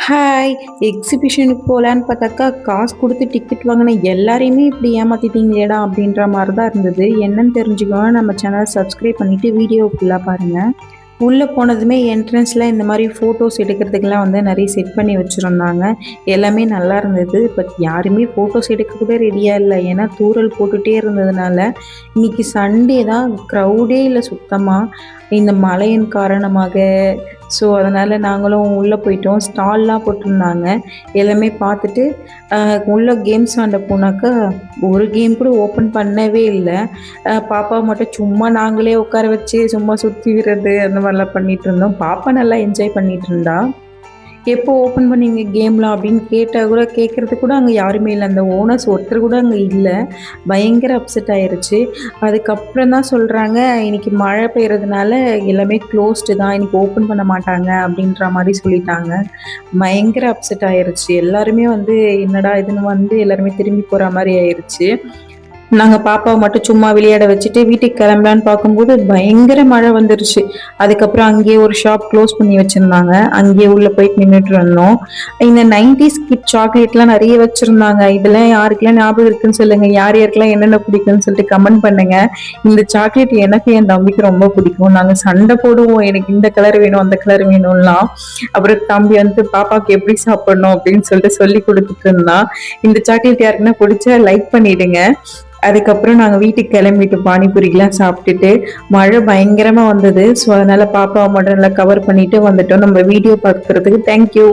Hi! எக்ஸிபிஷனுக்கு போலான்னு பார்த்தாக்கா, காசு குடுத்து டிக்கெட் வாங்குன எல்லாரையுமே இப்படி ஏமாத்திட்டீங்களேடா! அப்படின்ற மாரி தான் இருந்தது. என்னன்னு தெரிஞ்சுக்கணும்னா நம்ம சேனல சப்ஸ்கிரைப் பண்ணிட்டு வீடியோ ஃபுல்லா பாருங்க. உள்ள போனதுமே என்ட்ரன்ஸ்ல இந்த மாரி ஃபோட்டோஸ் எடுக்கிறதுக்கெல்லாம் வந்து நெறைய செட் பண்ணி வச்சிருந்தாங்க. எல்லாமே நல்லா இருந்தது. பட் யாருமே ஃபோட்டோஸ் எடுக்க கூட ரெடியா இல்ல. ஏன்னா தூறல் போட்டுட்டே இருந்ததுனால, இன்னைக்கு சண்டே தான் க்ரவுடே இல்ல சுத்தமா. இந்த மழையின் காரணமாக அதனால நாங்களும் உள்ள போயிட்டோம். ஸ்டால்லாம் போட்டிருந்தாங்க. எல்லாமே பார்த்துட்டு, அ உள்ள கேம்ஸ் விளாண்ட போனாக்கா, ஒரு கேம் கூட ஓப்பன் பண்ணவே இல்ல. பாப்பாவ மட்டும் சும்மா நாங்களே உட்கார வச்சு சும்மா சுத்தி விடுறது அந்த மாரிலாம் பண்ணிட்டுருந்தோம். பாப்பா நல்லா என்ஜாய் பண்ணிட்டுருந்தா. எப்போ ஓப்பன் பண்ணீங்க கேம்லாம் அப்படின்னு கேட்டா கூட கேட்கறதுக்கு கூட அங்க யாருமே இல்ல. அந்த ஓனர்ஸ் ஒருத்தர் கூட அங்க இல்ல. பயங்கர அப்செட் ஆயிருச்சு. அதுக்கப்புறம் தான் சொல்றாங்க, இன்னைக்கு மழை பெய்றதுனால எல்லாமே க்ளோஸ்டு தான். இன்னைக்கு ஓப்பன் பண்ண மாட்டாங்க அப்படின்ற மாரி சொல்லிட்டாங்க. பயங்கர அப்செட் ஆயிருச்சு. எல்லாருமே வந்து என்னடா இதுன்னு வந்து எல்லாருமே திரும்பி போற மாரி ஆயிருச்சு. நாங்க பாப்பாவ மட்டும் சும்மா விளையாட வச்சுட்டு வீட்டுக்கு கிளம்பலான்னு பார்க்கும்போது பயங்கர மழை வந்துருச்சு. அதுக்கப்புறம் அங்கேயே ஒரு ஷாப் க்ளோஸ் பண்ணி வச்சிருந்தாங்க. அங்கேயே உள்ள போயிட்டு நின்னுட்டு இருந்தோம். இந்த 90ஸ் கிட் சாக்லேட்லாம் நெறைய வச்சிருந்தாங்க. இதெல்லாம் யாருக்கெல்லாம் ஞாபகம் இருக்குன்னு சொல்லுங்க. யார் யாருக்கெல்லாம் என்னென்ன பிடிக்கும்னு சொல்லிட்டு கமெண்ட் பண்ணுங்க. இந்த சாக்லேட் எனக்கு என் தம்பிக்கு ரொம்ப பிடிக்கும். நாங்க சண்டை போடுவோம். எனக்கு இந்த கலர் வேணும், அந்த கலர் வேணும்லாம். அப்புறம் தம்பி வந்து பாப்பாவுக்கு எப்படி சாப்பிடணும் அப்படின்னு சொல்லிட்டு சொல்லி கொடுத்துட்டு இருந்தான். இந்த சாக்லேட் யாருக்குன்னா பிடிச்சா லைக் பண்ணிடுங்க. அதுக்கப்புறம் நாங்க வீட்டுக்கு கிளம்பிட்டு பானிபூரிலாம் சாப்பிட்டுட்டு, மழை பயங்கரமா வந்தது. அதனால பாப்பாவ மட்டும் நல்லா கவர் பண்ணிட்டு வந்துட்டோம். நம்ம வீடியோ பார்க்கறதுக்கு தேங்க் யூ.